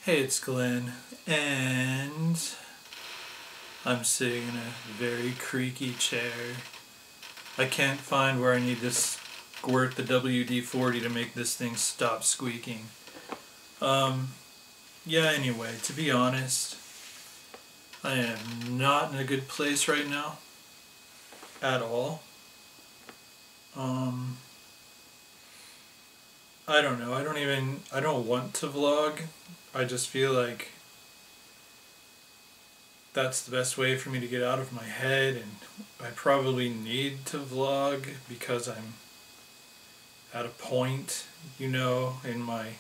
Hey, it's Glenn, and I'm sitting in a very creaky chair. I can't find where I need to squirt the WD-40 to make this thing stop squeaking. Yeah, anyway, to be honest, I am not in a good place right now. At all. I don't know, I don't want to vlog. I just feel like that's the best way for me to get out of my head, and I probably need to vlog because I'm at a point, in my,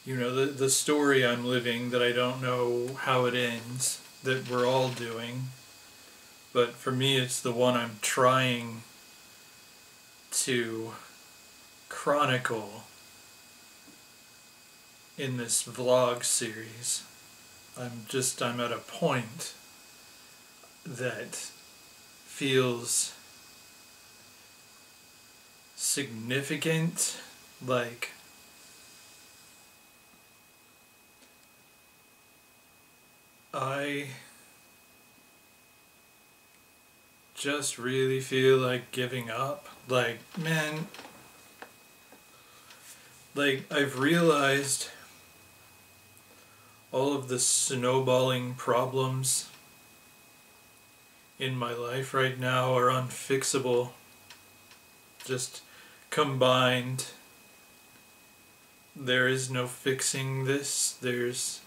the story I'm living that I don't know how it ends, that we're all doing. But for me, it's the one I'm trying to chronicle in this vlog series. I'm at a point that feels significant, like I just really feel like giving up. Like, man, like I've realized all of the snowballing problems in my life right now are unfixable. Just combined. There is no fixing this. There's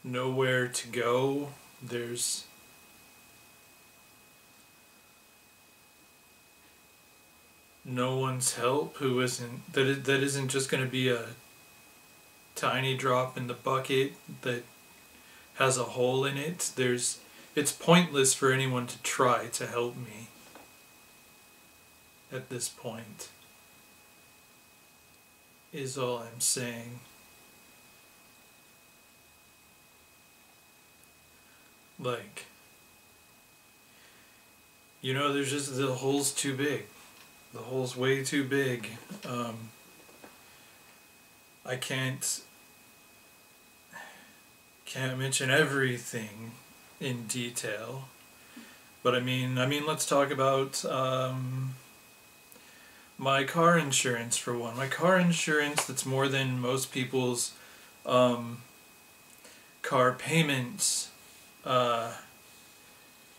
nowhere to go. There's no one's help that isn't just going to be a tiny drop in the bucket that has a hole in it. It's pointless for anyone to try to help me at this point, is all I'm saying. Like, there's just, the hole's too big. The hole's way too big. I can't mention everything in detail, but I mean, let's talk about my car insurance for one. My car insurance, that's more than most people's car payments,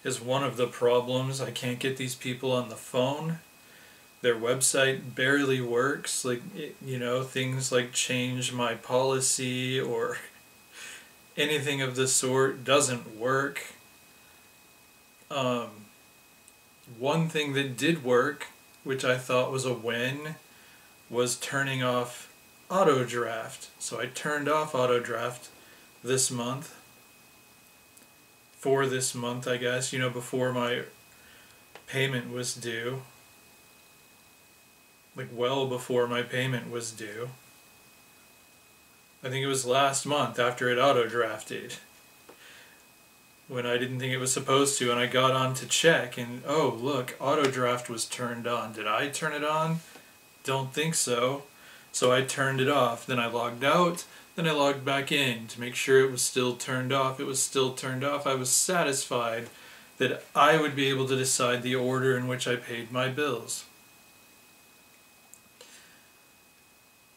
is one of the problems. I can't get these people on the phone. Their website barely works. Like, things like change my policy or anything of the sort doesn't work. One thing that did work, which I thought was a win, was turning off Autodraft. So I turned off Autodraft this month. For this month, I guess, before my payment was due. Like, well before my payment was due. I think it was last month after it auto-drafted, when I didn't think it was supposed to, and I got on to check, and oh look, auto-draft was turned on. Did I turn it on? Don't think so. So I turned it off. Then I logged out. Then I logged back in to make sure it was still turned off. It was still turned off. I was satisfied that I would be able to decide the order in which I paid my bills.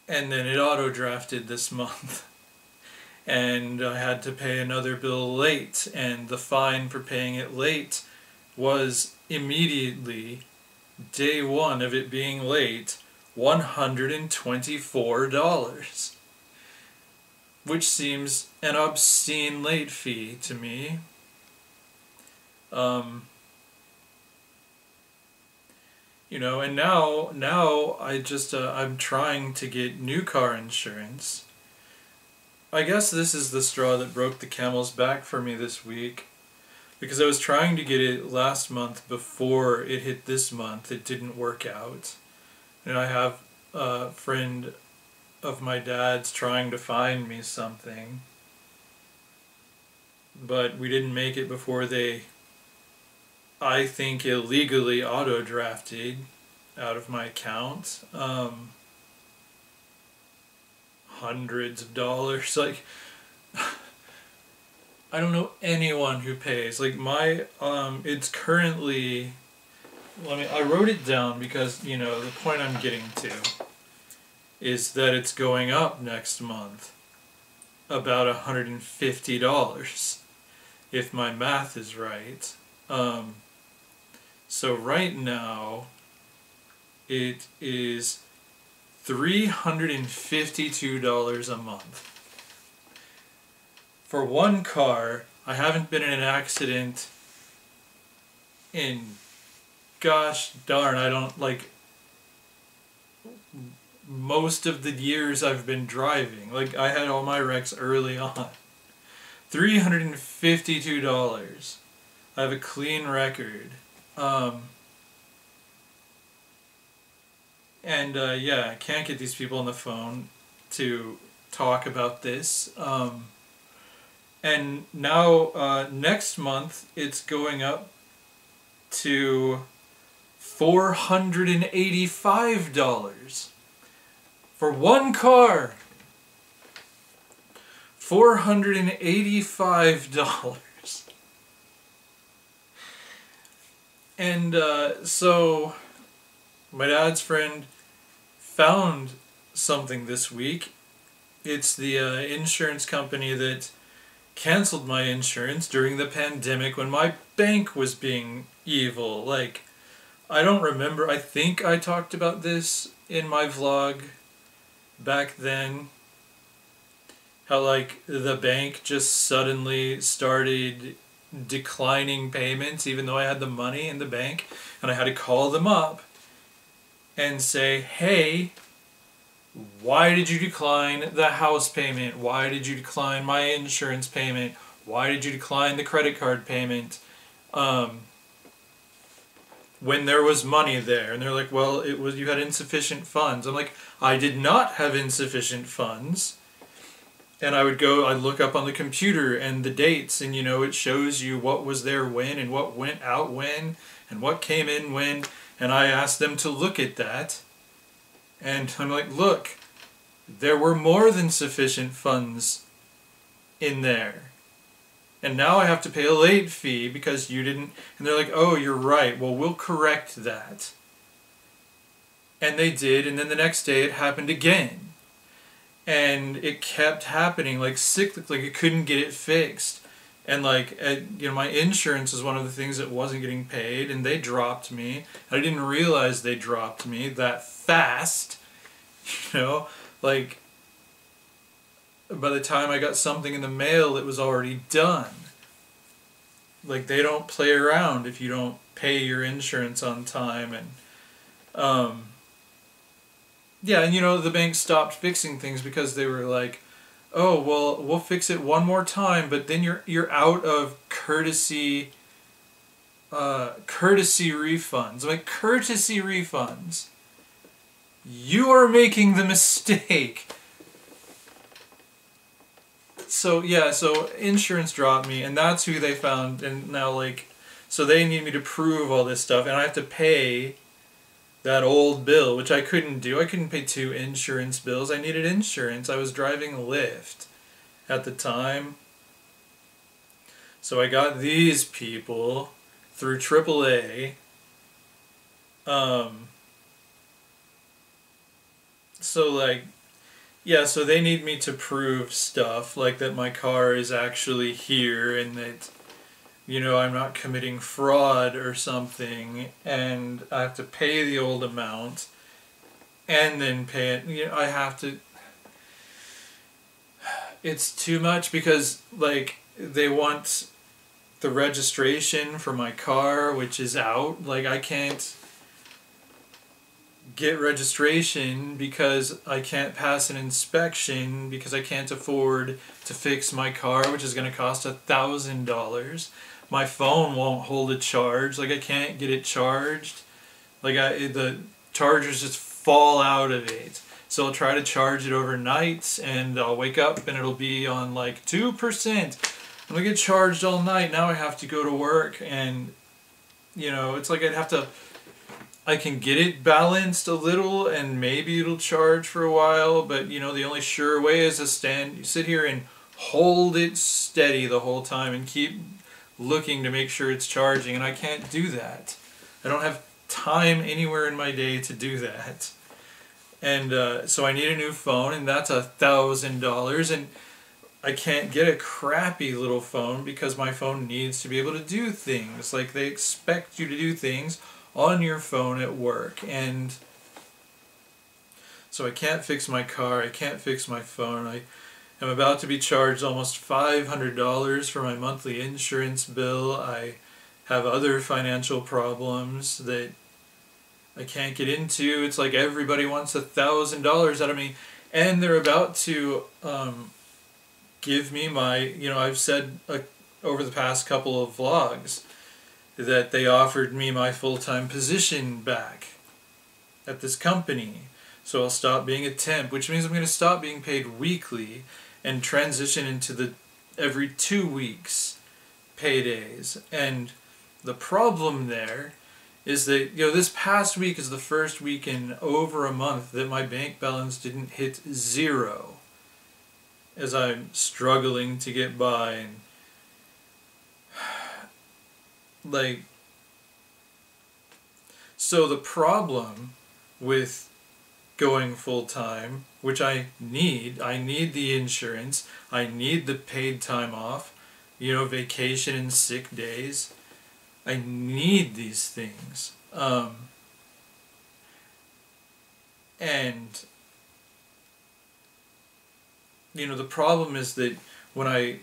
And then it auto-drafted this month. And I had to pay another bill late. And the fine for paying it late was immediately, day one of it being late, $124. Which seems an obscene late fee to me. And now I'm trying to get new car insurance. I guess this is the straw that broke the camel's back for me this week, because I was trying to get it last month before it hit this month. It didn't work out. And I have a friend of my dad's trying to find me something, but we didn't make it before they, I think, illegally auto-drafted out of my account. Hundreds of dollars. Like, I don't know anyone who pays. Like my, it's currently, I wrote it down because, the point I'm getting to is that it's going up next month about $150, if my math is right. So right now, it is $352 a month. For one car, I haven't been in an accident in, gosh darn, I don't, like, most of the years I've been driving. Like, I had all my wrecks early on. $352. I have a clean record. Yeah, I can't get these people on the phone to talk about this. And now, next month, it's going up to $485 for one car. $485. And so my dad's friend found something this week. It's the insurance company that canceled my insurance during the pandemic when my bank was being evil. Like, I don't remember. I think I talked about this in my vlog back then. How, like, the bank just suddenly started declining payments even though I had the money in the bank, and I had to call them up and say, hey, why did you decline the house payment? Why did you decline my insurance payment? Why did you decline the credit card payment? When there was money there. And they're like, well, it was, you had insufficient funds. I'm like, I did not have insufficient funds. And I'd look up on the computer and the dates, and it shows you what was there when and what went out when and what came in when. And I asked them to look at that. And I'm like, look, there were more than sufficient funds in there. And now I have to pay a late fee because you didn't. And they're like, oh, you're right. Well, we'll correct that. And they did. And then the next day it happened again. And it kept happening, like cyclic, like it couldn't get it fixed. And like, my insurance is one of the things that wasn't getting paid, and they dropped me. I didn't realize they dropped me that fast, like by the time I got something in the mail, it was already done. Like, they don't play around if you don't pay your insurance on time. And yeah, and the bank stopped fixing things because they were like, oh, well, we'll fix it one more time, but then you're out of courtesy refunds. I'm like, courtesy refunds? You are making the mistake. So yeah, so insurance dropped me, and that's who they found. And now, like, so they need me to prove all this stuff, and I have to pay that old bill, which I couldn't do. I couldn't pay 2 insurance bills. I needed insurance. I was driving Lyft at the time. So I got these people through AAA. So like, yeah, so they need me to prove stuff, like that my car is actually here and that, I'm not committing fraud or something, and I have to pay the old amount and then pay it. I have to. It's too much because, like, they want the registration for my car, which is out. Like, I can't get registration because I can't pass an inspection because I can't afford to fix my car, which is going to cost $1,000. My phone won't hold a charge. Like, I can't get it charged. Like, the chargers just fall out of it. So I'll try to charge it overnight, and I'll wake up and it'll be on like 2%. I'm gonna get charged all night. Now I have to go to work, and it's like I'd have to I can get it balanced a little and maybe it'll charge for a while, but you know, the only sure way is to sit here and hold it steady the whole time and keep looking to make sure it's charging, and I can't do that. I don't have time anywhere in my day to do that. And so I need a new phone, and that's $1,000, and I can't get a crappy little phone because my phone needs to be able to do things. Like, they expect you to do things on your phone at work, and so I can't fix my car, I can't fix my phone. I am about to be charged almost $500 for my monthly insurance bill. I have other financial problems that I can't get into. It's like everybody wants $1,000 out of me, and they're about to give me my, you know, I've said over the past couple of vlogs that they offered me my full-time position back at this company. So I'll stop being a temp, which means I'm going to stop being paid weekly and transition into the every 2 weeks paydays. And the problem there is that, you know, this past week is the first week in over a month that my bank balance didn't hit zero, as I'm struggling to get by. And like, so the problem with going full-time, which I need the insurance, I need the paid time off, you know, vacation and sick days, I need these things, and you know, the problem is that when I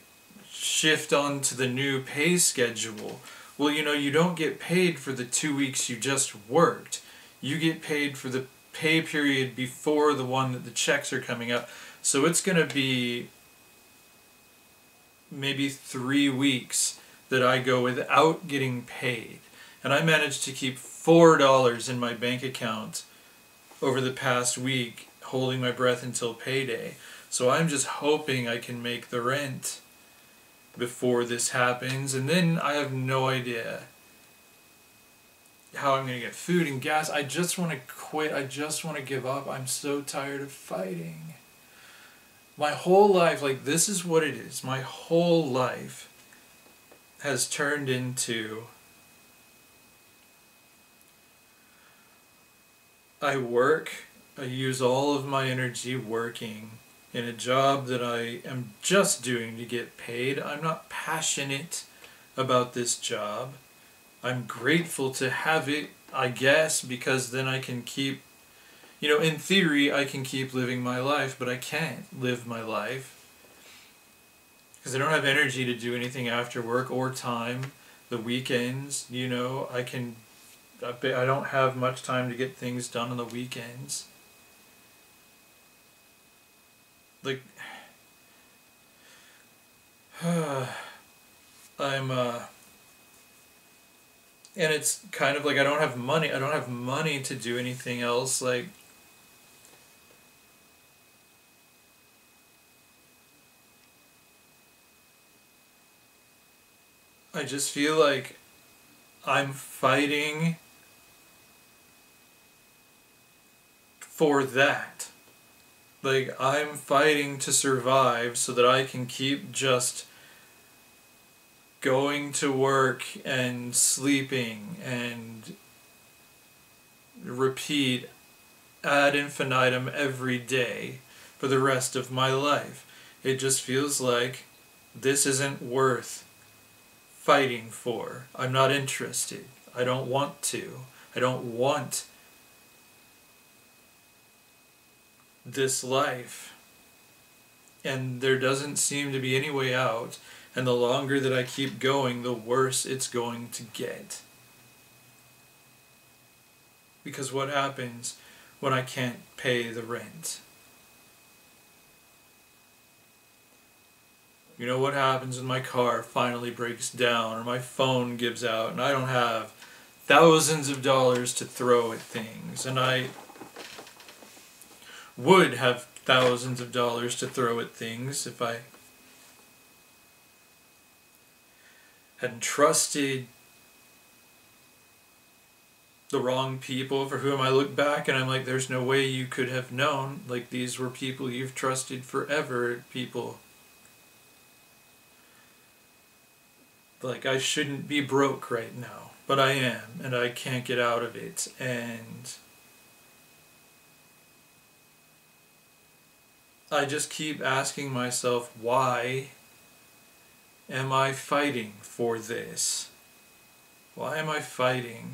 shift on to the new pay schedule, well, you know, you don't get paid for the 2 weeks you just worked. You get paid for the pay period before the one that the checks are coming up. So it's going to be maybe 3 weeks that I go without getting paid. And I managed to keep $4 in my bank account over the past week, holding my breath until payday. So I'm just hoping I can make the rent before this happens, and then I have no idea how I'm going to get food and gas. I just want to quit. I just want to give up. I'm so tired of fighting. My whole life, like, this is what it is. My whole life has turned into, I work, I use all of my energy working in a job that I am just doing to get paid. I'm not passionate about this job. I'm grateful to have it, I guess, because then I can keep, you know, in theory I can keep living my life, but I can't live my life because I don't have energy to do anything after work or time. The weekends, you know, I don't have much time to get things done on the weekends. Like, I'm, and it's kind of like I don't have money to do anything else. Like, I just feel like I'm fighting for that. Like, I'm fighting to survive so that I can keep just going to work and sleeping and repeat ad infinitum every day for the rest of my life. It just feels like this isn't worth fighting for. I'm not interested. I don't want to. I don't want this life, and there doesn't seem to be any way out, and the longer that I keep going, the worse it's going to get. Because what happens when I can't pay the rent? You know what happens when my car finally breaks down or my phone gives out and I don't have thousands of dollars to throw at things, and I would have thousands of dollars to throw at things if I hadn't trusted the wrong people for whom I look back and I'm like, there's no way you could have known. Like, these were people you've trusted forever, people. Like, I shouldn't be broke right now, but I am, and I can't get out of it, and I just keep asking myself, why am I fighting for this? Why am I fighting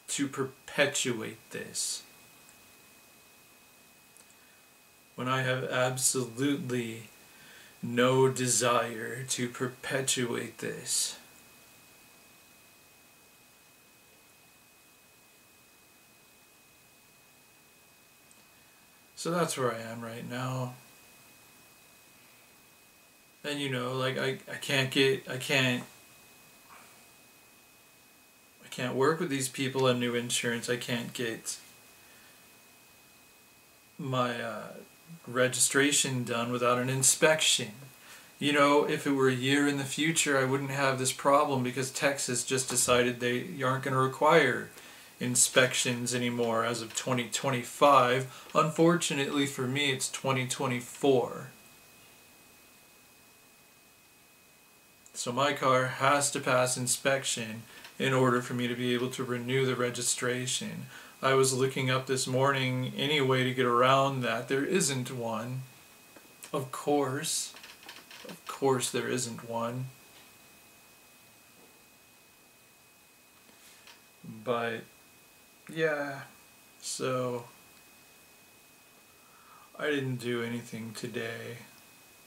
to perpetuate this when I have absolutely no desire to perpetuate this? So that's where I am right now. And you know, like I can't work with these people on new insurance. I can't get my registration done without an inspection. You know, if it were a year in the future, I wouldn't have this problem because Texas just decided they aren't going to require inspections anymore as of 2025. Unfortunately for me, it's 2024. So my car has to pass inspection in order for me to be able to renew the registration. I was looking up this morning any way to get around that. There isn't one. Of course there isn't one. But yeah, so I didn't do anything today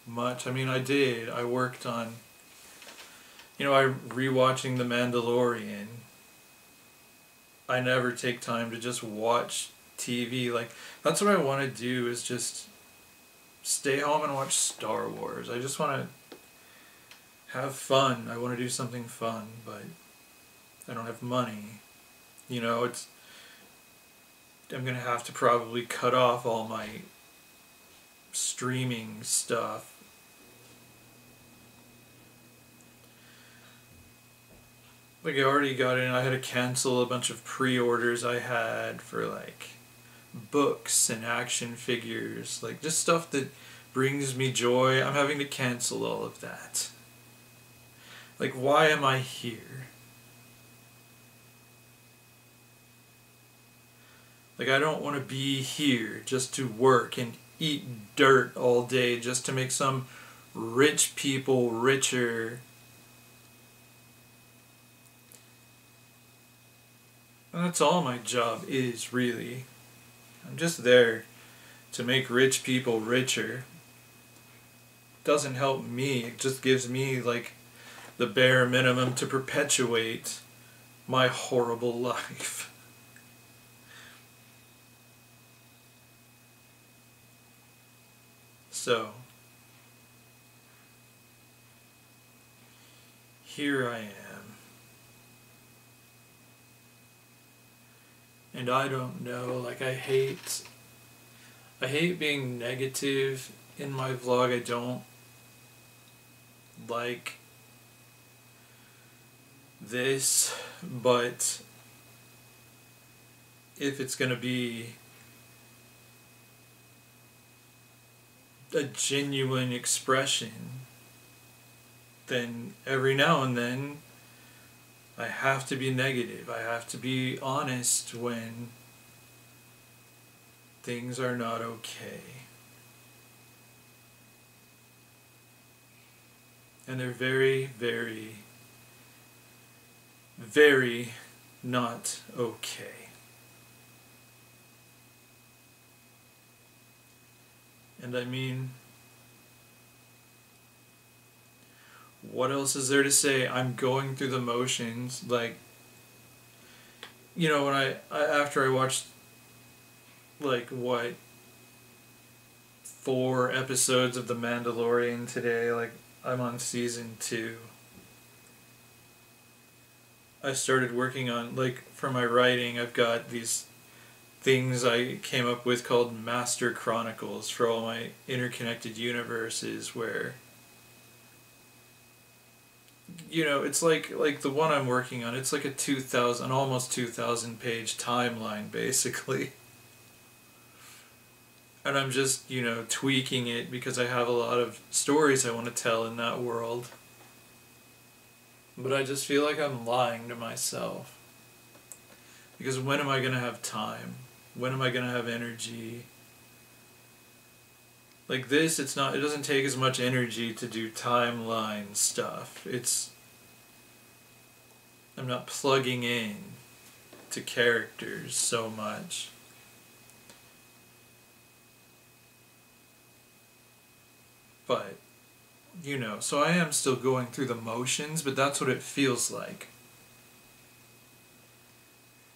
much. I mean, I did. I worked on, I'm rewatching The Mandalorian. I never take time to just watch TV. Like, that's what I want to do, is just stay home and watch Star Wars. I just want to have fun. I want to do something fun, but I don't have money. I'm going to have to probably cut off all my streaming stuff. Like, I already got in, I had to cancel a bunch of pre-orders I had for, like, books and action figures. Like, just stuff that brings me joy. I'm having to cancel all of that. Like, why am I here? Like, I don't want to be here just to work and eat dirt all day just to make some rich people richer. And that's all my job is, really. I'm just there to make rich people richer. It doesn't help me. It just gives me, like, the bare minimum to perpetuate my horrible life. So, here I am. And I don't know, like, I hate being negative in my vlog. I don't like this, but if it's gonna be a genuine expression, then every now and then I have to be negative. I have to be honest when things are not okay. And they're very, very, very not okay. And I mean, what else is there to say? I'm going through the motions. Like, when I after I watched, like, 4 episodes of The Mandalorian today, like, I'm on season 2. I started working on, like, for my writing, I've got these things I came up with called Master Chronicles for all my interconnected universes, where it's like the one I'm working on. It's like a 2,000, almost 2,000 page timeline, basically. And I'm just, tweaking it because I have a lot of stories I want to tell in that world. But I just feel like I'm lying to myself. Because when am I going to have time? When am I going to have energy? Like this, it doesn't take as much energy to do timeline stuff. I'm not plugging in to characters so much. But, so I am still going through the motions, but that's what it feels like.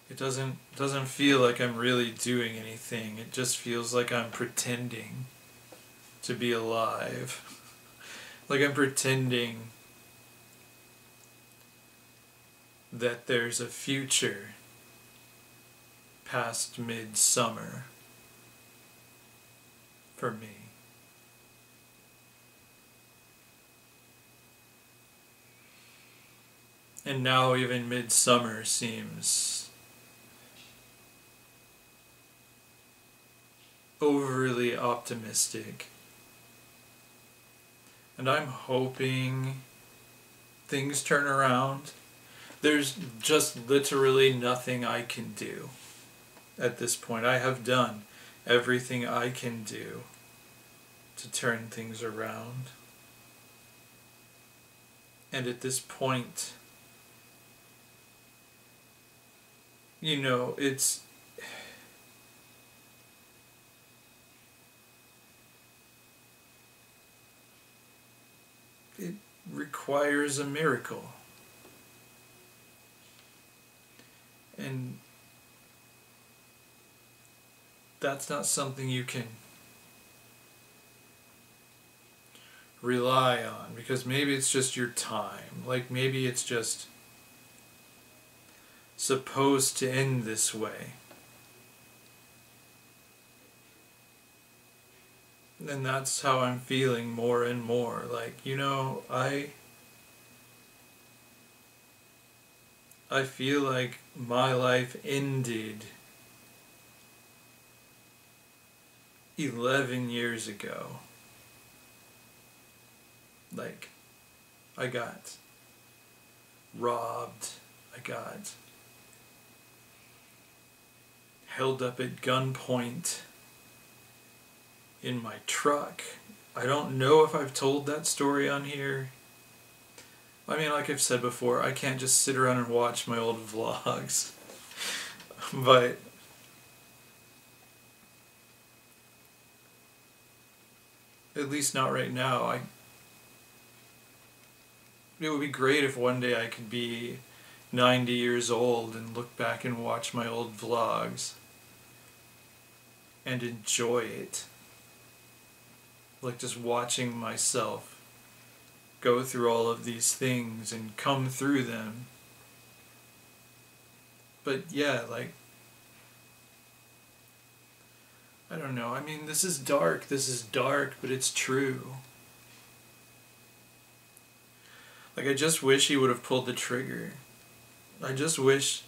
It doesn't feel like I'm really doing anything. It just feels like I'm pretending to be alive. Like I'm pretending that there's a future past midsummer for me. And now even midsummer seems overly optimistic. And I'm hoping things turn around. There's just literally nothing I can do at this point. I have done everything I can do to turn things around. And at this point, it requires a miracle. And that's not something you can rely on, because maybe it's just your time. Like maybe it's just supposed to end this way. And that's how I'm feeling more and more. Like, I feel like my life ended 11 years ago. Like, I got robbed. I got held up at gunpoint in my truck. I don't know if I've told that story on here. I mean, like I've said before, I can't just sit around and watch my old vlogs. But at least not right now. It would be great if one day I could be 90 years old and look back and watch my old vlogs and enjoy it. Like just watching myself go through all of these things and come through them. But yeah, like, I don't know. I mean, this is dark, but it's true. Like, I just wish he would have pulled the trigger. I just wish...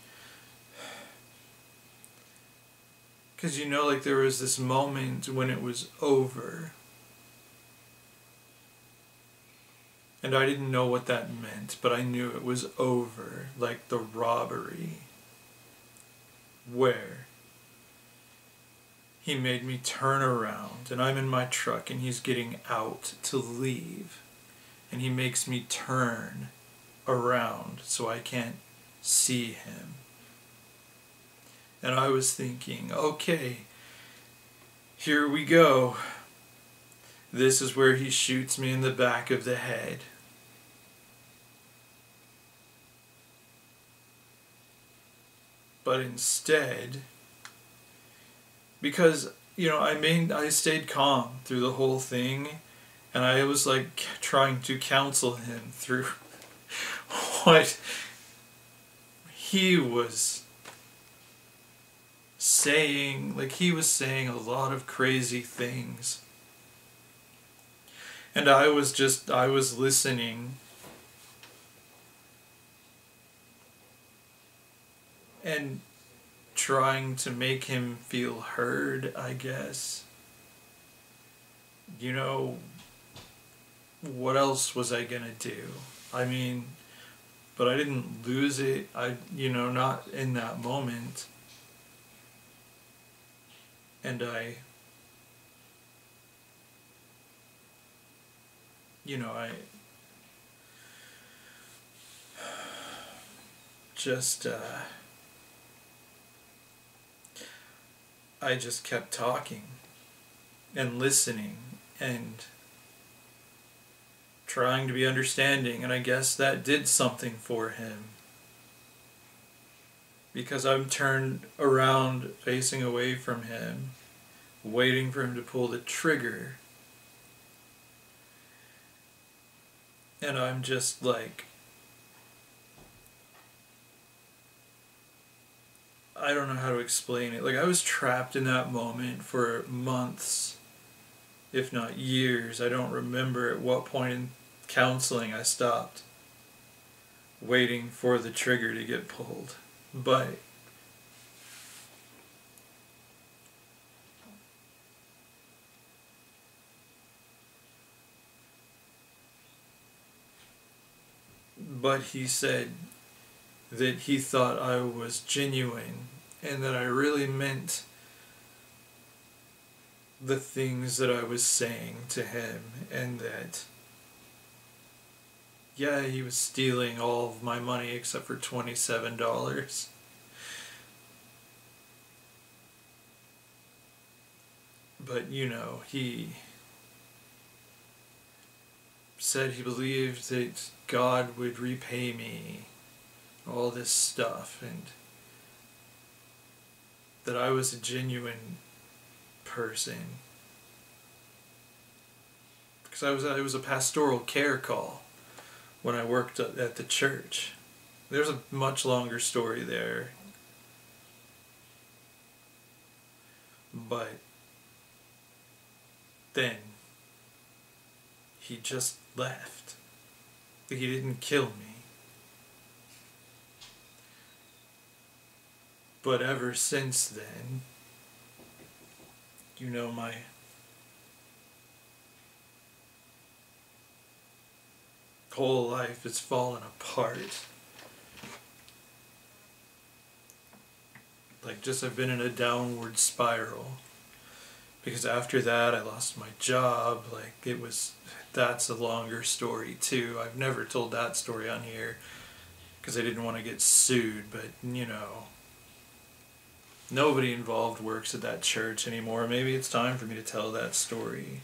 Because, like, there was this moment when it was over. And I didn't know what that meant, but I knew it was over. Like the robbery. Where he made me turn around, and I'm in my truck, and he's getting out to leave. And he makes me turn around so I can't see him. And I was thinking, okay, here we go. This is where he shoots me in the back of the head. But instead, because, I stayed calm through the whole thing, and I was like trying to counsel him through what he was saying. Like, he was saying a lot of crazy things. And I was listening and trying to make him feel heard, I guess. You know, what else was I gonna do? I mean, but I didn't lose it. Not in that moment. And I just, I just kept talking and listening and trying to be understanding, and I guess that did something for him. Because I'm turned around, facing away from him, waiting for him to pull the trigger. And I'm just like, I don't know how to explain it. Like, I was trapped in that moment for months, if not years. I don't remember at what point in counseling I stopped waiting for the trigger to get pulled. But he said that he thought I was genuine and that I really meant the things that I was saying to him, and that, yeah, he was stealing all of my money except for $27. But, he said he believed that God would repay me all this stuff, and that I was a genuine person. Because it was a pastoral care call when I worked at the church. There's a much longer story there. But then he just left. He didn't kill me. But ever since then, my whole life has fallen apart. Like, just I've been in a downward spiral. Because after that, I lost my job. That's a longer story too. I've never told that story on here because I didn't want to get sued, but nobody involved works at that church anymore. Maybe it's time for me to tell that story.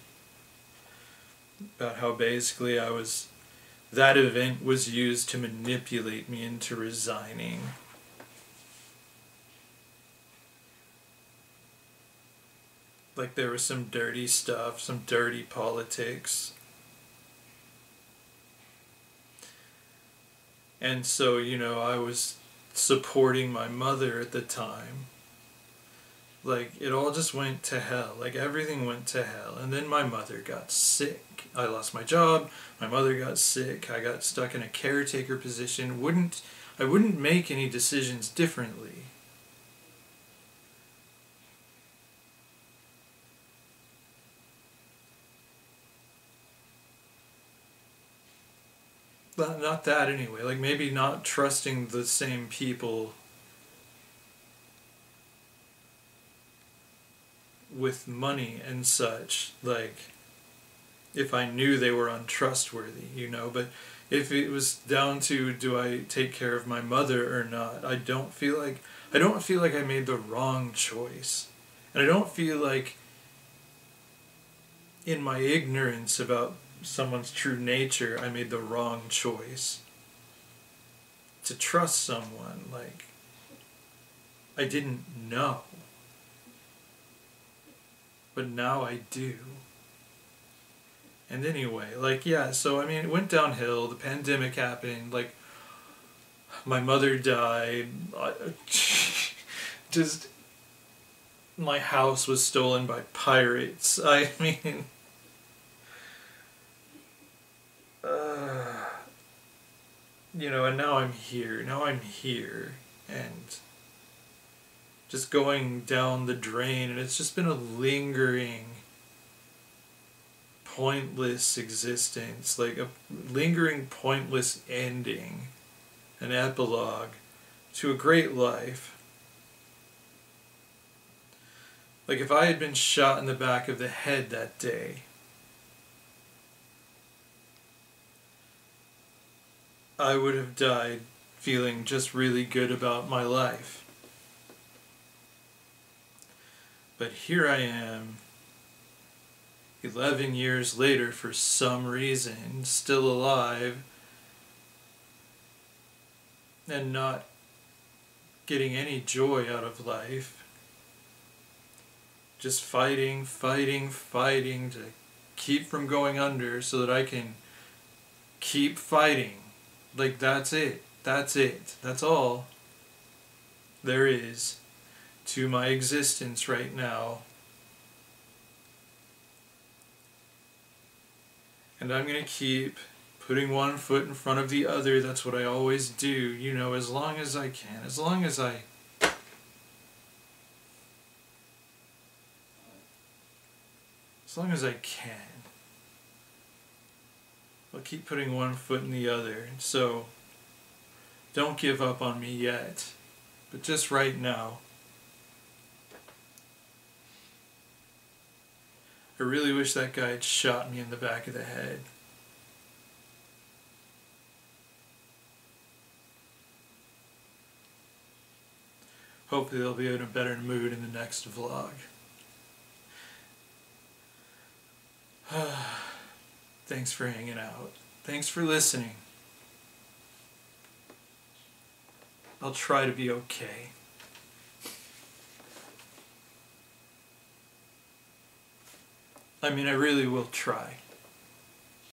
About how basically that event was used to manipulate me into resigning. Like, there was some dirty stuff, some dirty politics. And so, I was supporting my mother at the time. Like, it all just went to hell. Like, everything went to hell. And then my mother got sick. I lost my job. My mother got sick. I got stuck in a caretaker position. I wouldn't make any decisions differently. Not that anyway. Like, maybe not trusting the same people with money and such. Like, if I knew they were untrustworthy, But if it was down to, do I take care of my mother or not, I don't feel like I made the wrong choice. And I don't feel like, in my ignorance about someone's true nature, I made the wrong choice to trust someone. Like, I didn't know, but now I do. And anyway, so it went downhill. The pandemic happened. Like, my mother died. Just, my house was stolen by pirates. And now I'm here. And just going down the drain, and it's just been a lingering, pointless existence, like a lingering, pointless ending, an epilogue to a great life. Like if I had been shot in the back of the head that day, I would have died feeling just really good about my life. But here I am, 11 years later, for some reason, still alive, and not getting any joy out of life. Just fighting to keep from going under so that I can keep fighting. Like that's it. That's all there is to my existence right now. And I'm going to keep putting one foot in front of the other. That's what I always do, you know, as long as I can. As long as I can. I'll keep putting one foot in the other. So don't give up on me yet. But just right now, I really wish that guy had shot me in the back of the head. Hopefully they'll be in a better mood in the next vlog. Thanks for hanging out. Thanks for listening. I'll try to be okay. I mean, I really will try.